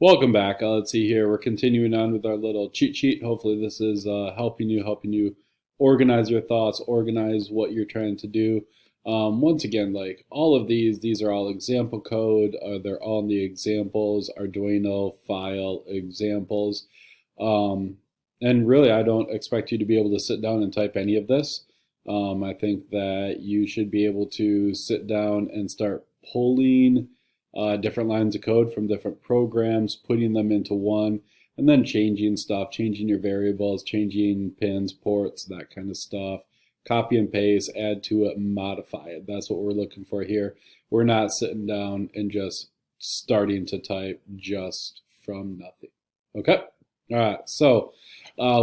Welcome back. Let's see here. We're continuing on with our little cheat sheet. Hopefully, this is helping you organize your thoughts, organize what you're trying to do. Once again, like all of these are all example code. They're all in the examples, Arduino file examples. Um, and really, I don't expect you to be able to sit down and type any of this. I think that you should be able to sit down and start pulling different lines of code from different programs, putting them into one, and then changing stuff, changing your variables, changing pins, ports, that kind of stuff. Copy and paste, add to it, modify it. That's what we're looking for here. We're not sitting down and just starting to type just from nothing. Okay? All right, so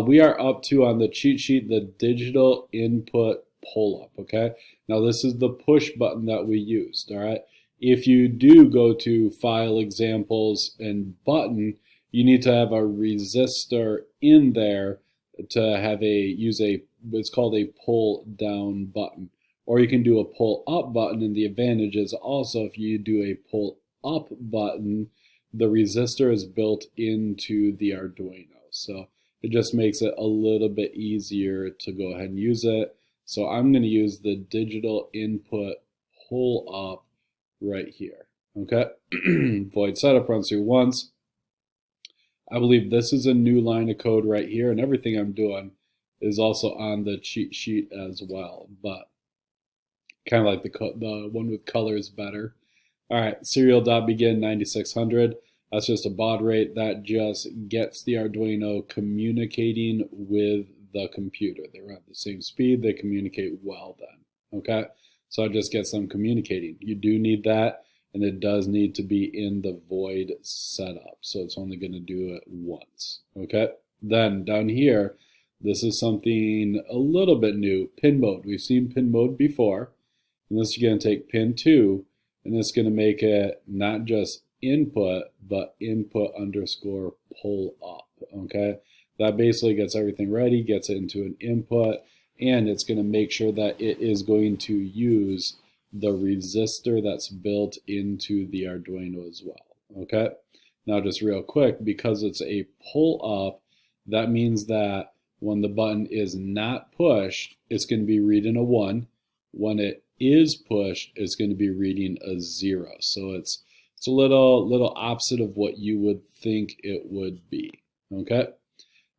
we are up to on the cheat sheet the digital input pull up. Okay, now this is the push button that we used. All right, if you do go to File Examples and Button, you need to have a resistor in there to have it's called a pull down button. Or you can do a pull up button, and the advantage is also if you do a pull up button, the resistor is built into the Arduino. So it just makes it a little bit easier to go ahead and use it. So I'm going to use the digital input pull up right here. Okay, void setup runs through once. I believe this is a new line of code right here, and everything I'm doing is also on the cheat sheet as well, but kind of like the one with colors better. All right, serial.begin 9600. That's just a baud rate. That just gets the Arduino communicating with the computer. They run at the same speed. They communicate well then. Okay, so it just gets them communicating. You do need that, and it does need to be in the void setup. So it's only going to do it once. Okay, then down here, this is something a little bit new. Pin mode. We've seen pin mode before. And this is going to take pin 2, and it's going to make it not just input, but input underscore pull up. Okay, that basically gets everything ready, gets it into an input, and it's going to make sure that it is going to use the resistor that's built into the Arduino as well. Okay, now just real quick, because it's a pull up, that means that when the button is not pushed, it's going to be reading a 1. When it is pushed, it's going to be reading a 0. So it's a little opposite of what you would think it would be. Okay.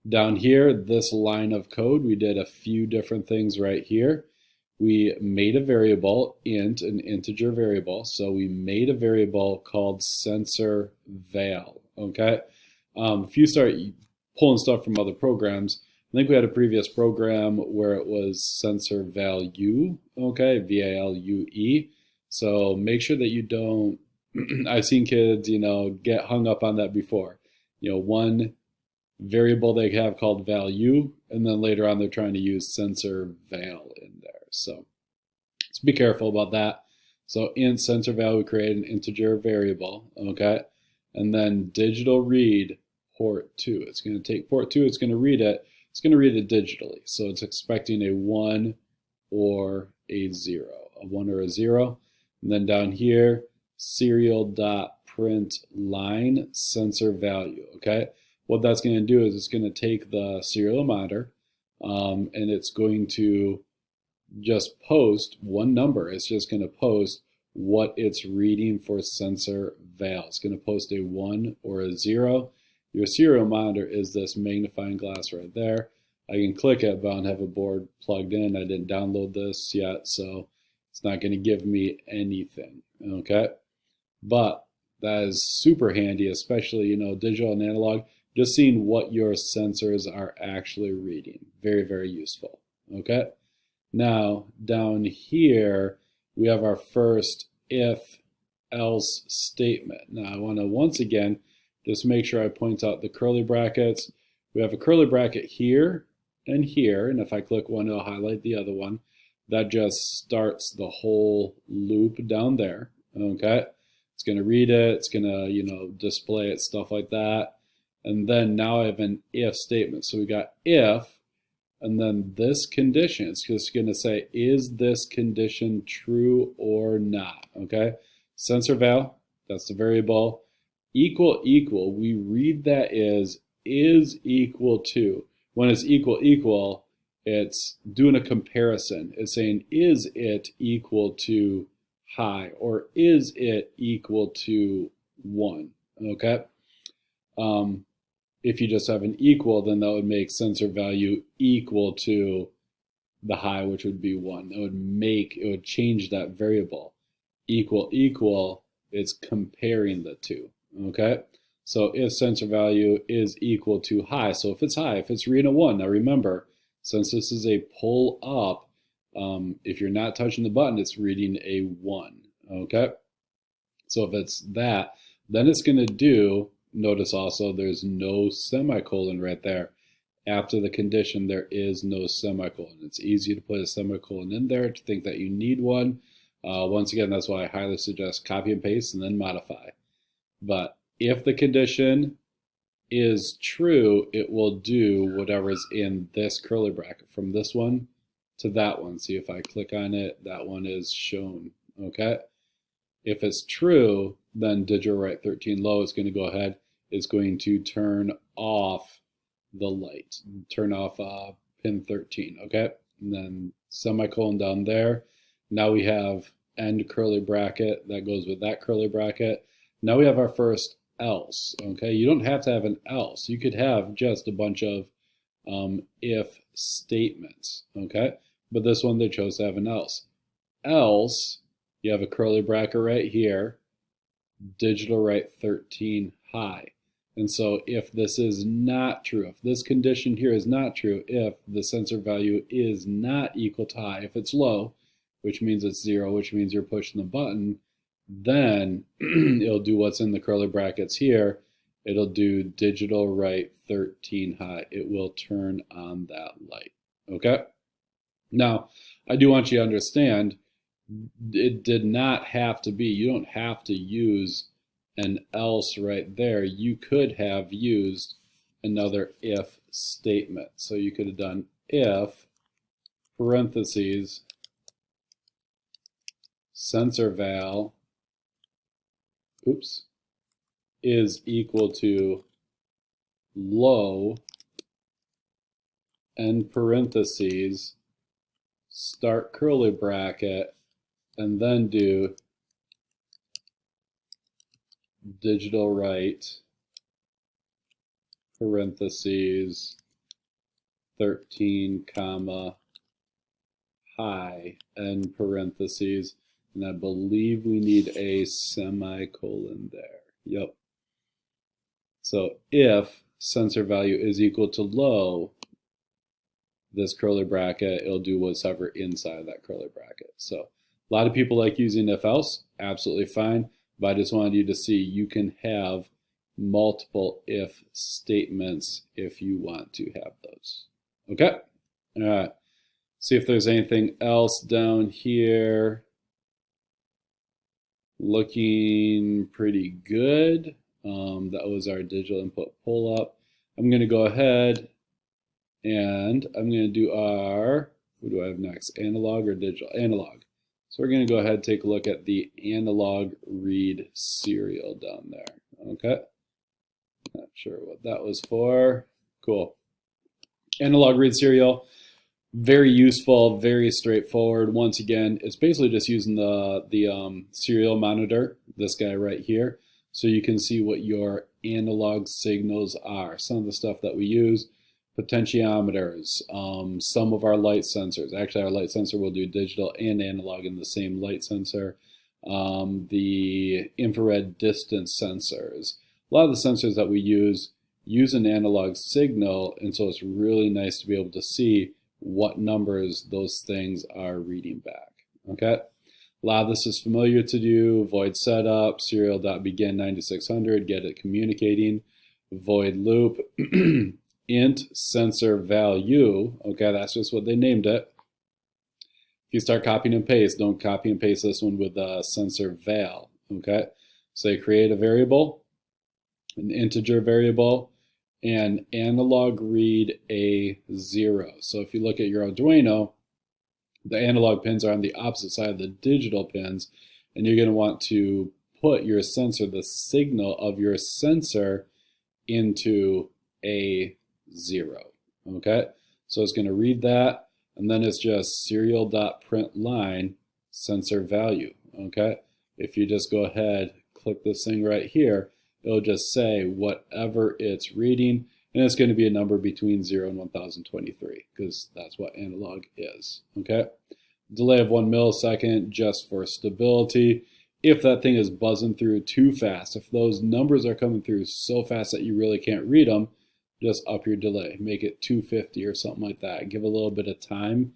Down here, this line of code, we did a few different things right here. We made a variable, int, an integer variable. So we made a variable called sensor val. Okay. If you start pulling stuff from other programs, I think we had a previous program where it was sensor value, okay, V-A-L-U-E. So make sure that you don't, I've seen kids, get hung up on that before. One variable they have called value, and then later on they're trying to use sensor val in there. So let's be careful about that. So int sensor val, we create an integer variable, okay, and then digital read port 2. It's going to take port 2, it's going to read it. It's going to read it digitally. So it's expecting a 1 or a 0, a 1 or a 0. And then down here, serial.print line sensor value. Okay. What that's going to do is it's going to take the serial monitor and it's going to just post one number. It's just going to post what it's reading for sensor val. It's going to post a 1 or a 0. Your serial monitor is this magnifying glass right there. I can click it, but I don't have a board plugged in. I didn't download this yet, so it's not going to give me anything, okay? But that is super handy, especially, digital and analog, just seeing what your sensors are actually reading. Very, very useful, okay? Now, down here, we have our first if-else statement. Now, I want to, once again, just make sure I point out the curly brackets. We have a curly bracket here and here, and if I click one, it'll highlight the other one. That just starts the whole loop down there, okay? It's going to read it, it's going to, display it, stuff like that. And then now I have an if statement. So we got if, and then this condition. It's just going to say, is this condition true or not, okay? Sensor val, that's the variable. Equal, equal, we read that as is equal to. When it's equal, equal, it's doing a comparison. It's saying, is it equal to high, or is it equal to 1? Okay. If you just have an equal, then that would make sensor value equal to the high, which would be 1. It would change that variable. Equal, equal, it's comparing the two. Okay. So if sensor value is equal to high, so if it's high, if it's reading a 1, now remember, since this is a pull up, if you're not touching the button, it's reading a 1. Okay. So if it's that, then it's going to do, notice also there's no semicolon right there. After the condition, there is no semicolon. It's easy to put a semicolon in there to think that you need one. Once again, that's why I highly suggest copy and paste and then modify. But if the condition is true, it will do whatever's in this curly bracket, from this one to that one. See, if I click on it, that one is shown. Okay. If it's true, then digital write 13 low is going to go ahead. It's going to turn off the light, turn off pin 13. Okay. And then semicolon down there. Now we have end curly bracket that goes with that curly bracket. Now we have our first else. Okay. You don't have to have an else. You could have just a bunch of if statements. Okay. But this one they chose to have an else. Else, you have a curly bracket right here, digital write 13 high. And so if this is not true, if this condition here is not true, if the sensor value is not equal to high, if it's low, which means it's 0, which means you're pushing the button, then it'll do what's in the curly brackets here. It'll do digital write 13 high. It will turn on that light. Okay? Now, I do want you to understand, it did not have to be, you don't have to use an else right there. You could have used another if statement. So you could have done if parentheses sensor val is equal to low, end parentheses, start curly bracket, and then do digital write parentheses 13 comma high, end parentheses, and I believe we need a semicolon there. Yep. So if sensor value is equal to low, this curly bracket, it'll do whatever inside of that curly bracket. So a lot of people like using if else, absolutely fine. But I just wanted you to see you can have multiple if statements if you want to have those. Okay? All right. See if there's anything else down here. Looking pretty good. That was our digital input pull up. I'm going to go ahead and I'm going to do our, what do I have next? Analog or digital? Analog. So we're going to go ahead and take a look at the analog read serial down there. Okay. Not sure what that was for. Cool. Analog read serial. Very useful, very straightforward. Once again, it's basically just using the serial monitor, this guy right here, so you can see what your analog signals are. Some of the stuff that we use, potentiometers, some of our light sensors. Actually, our light sensor will do digital and analog in the same light sensor. The infrared distance sensors. A lot of the sensors that we use an analog signal, and so it's really nice to be able to see what numbers those things are reading back. Okay, a lot of this is familiar to do. Void setup, serial.begin 9600, get it communicating. Void loop, int sensor value. Okay, that's just what they named it. If you start copying and paste, don't copy and paste this one with sensor val. Okay, so you create a variable, an integer variable, and analog read a 0. So if you look at your Arduino, the analog pins are on the opposite side of the digital pins, and you're going to want to put your sensor, the signal of your sensor, into a 0. Okay, so it's going to read that, and then it's just serial.println sensor value. Okay, if you just go ahead, click this thing right here, it'll just say whatever it's reading, and it's going to be a number between 0 and 1023, because that's what analog is. Okay, delay of 1 millisecond just for stability. If that thing is buzzing through too fast, if those numbers are coming through so fast that you really can't read them, just up your delay. Make it 250 or something like that. Give a little bit of time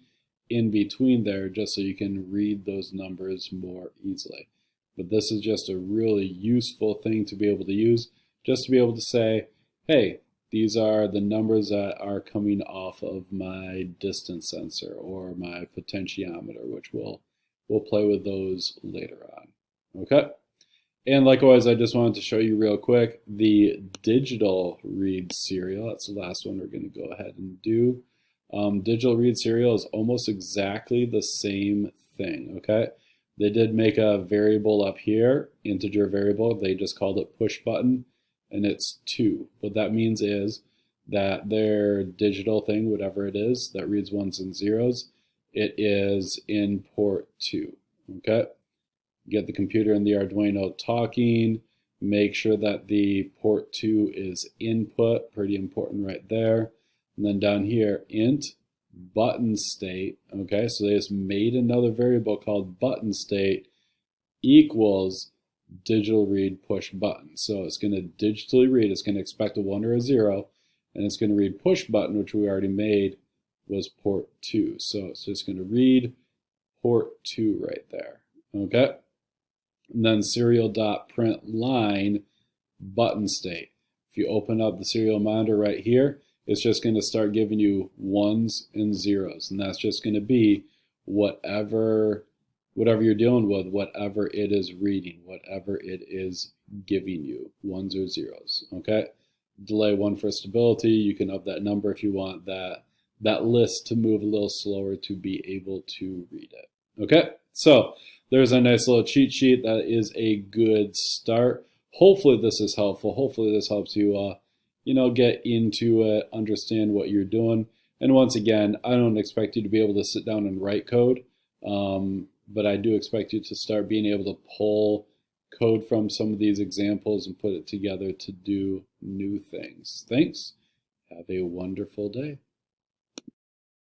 in between there just so you can read those numbers more easily. But this is just a really useful thing to be able to use, just to be able to say, hey, these are the numbers that are coming off of my distance sensor or my potentiometer, which we'll play with those later on. Okay, and likewise, I just wanted to show you real quick the digital read serial. That's the last one we're going to go ahead and do. Digital read serial is almost exactly the same thing. Okay, they did make a variable up here, integer variable. They just called it push button, and it's 2. What that means is that their digital thing, whatever it is, that reads 1s and 0s, it is in port 2. Okay. Get the computer and the Arduino talking, make sure that the port 2 is input, pretty important right there. And then down here, int button state, okay, so they just made another variable called button state equals digital read push button. So it's going to digitally read, it's going to expect a 1 or a 0, and it's going to read push button, which we already made was port 2. So it's just going to read port 2 right there, okay? And then serial.println button state. If you open up the serial monitor right here, it's just going to start giving you 1s and 0s, and that's just going to be whatever you're dealing with, whatever it is reading, whatever it is giving you, 1s or 0s. Okay, delay 1 for stability. You can up that number if you want that list to move a little slower to be able to read it. Okay, so there's a nice little cheat sheet. That is a good start. Hopefully this is helpful. Hopefully this helps you, get into it, understand what you're doing. And once again, I don't expect you to be able to sit down and write code, but I do expect you to start being able to pull code from some of these examples and put it together to do new things. Thanks. Have a wonderful day.